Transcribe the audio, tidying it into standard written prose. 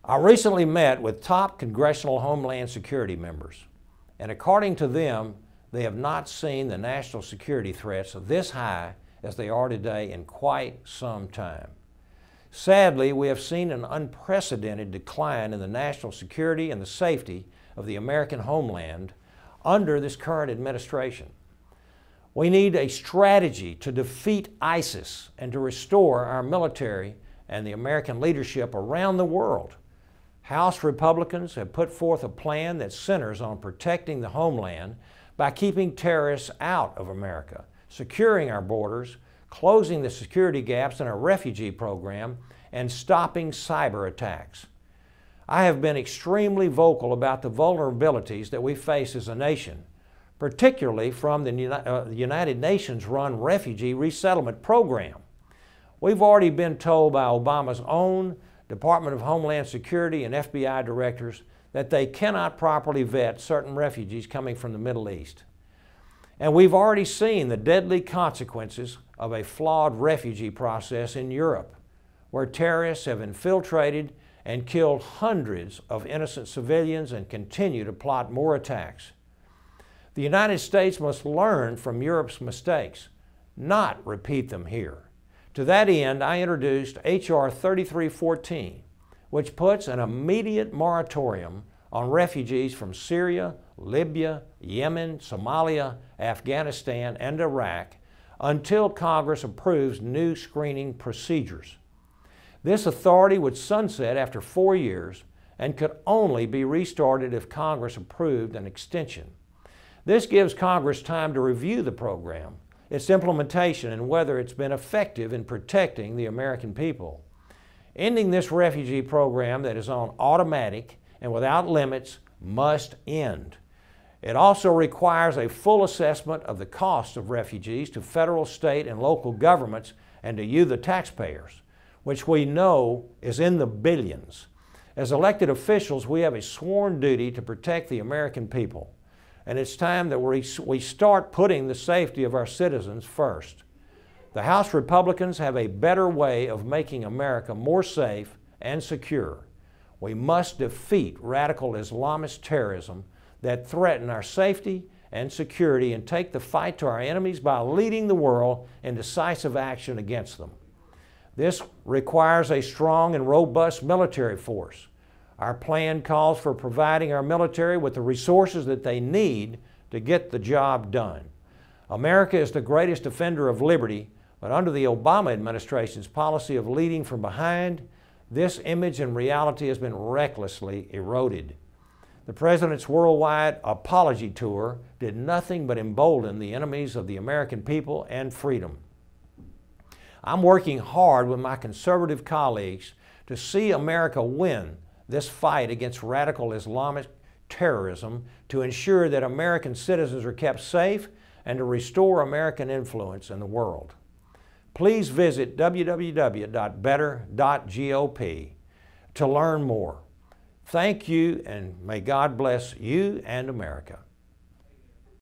I recently met with top Congressional Homeland Security members, and according to them, they have not seen the national security threats this high as they are today in quite some time. Sadly, we have seen an unprecedented decline in the national security and the safety of the American homeland under this current administration. We need a strategy to defeat ISIS and to restore our military and the American leadership around the world. House Republicans have put forth a plan that centers on protecting the homeland by keeping terrorists out of America, securing our borders, closing the security gaps in our refugee program, and stopping cyber attacks. I have been extremely vocal about the vulnerabilities that we face as a nation, particularly from the United Nations-run refugee resettlement program. We've already been told by Obama's own Department of Homeland Security and FBI directors that they cannot properly vet certain refugees coming from the Middle East. And we've already seen the deadly consequences of a flawed refugee process in Europe, where terrorists have infiltrated and killed hundreds of innocent civilians and continue to plot more attacks. The United States must learn from Europe's mistakes, not repeat them here. To that end, I introduced H.R. 3314, which puts an immediate moratorium on refugees from Syria, Libya, Yemen, Somalia, Afghanistan, and Iraq until Congress approves new screening procedures. This authority would sunset after 4 years and could only be restarted if Congress approved an extension. This gives Congress time to review the program, its implementation, and whether it's been effective in protecting the American people. Ending this refugee program that is on automatic and without limits must end. It also requires a full assessment of the cost of refugees to federal, state, and local governments and to you, the taxpayers, which we know is in the billions. As elected officials, we have a sworn duty to protect the American people. And it's time that we start putting the safety of our citizens first. The House Republicans have a better way of making America more safe and secure. We must defeat radical Islamist terrorism that threaten our safety and security and take the fight to our enemies by leading the world in decisive action against them. This requires a strong and robust military force. Our plan calls for providing our military with the resources that they need to get the job done. America is the greatest defender of liberty, but under the Obama administration's policy of leading from behind, this image and reality has been recklessly eroded. The President's worldwide apology tour did nothing but embolden the enemies of the American people and freedom. I'm working hard with my conservative colleagues to see America win this fight against radical Islamic terrorism, to ensure that American citizens are kept safe and to restore American influence in the world. Please visit www.better.gop to learn more. Thank you, and may God bless you and America.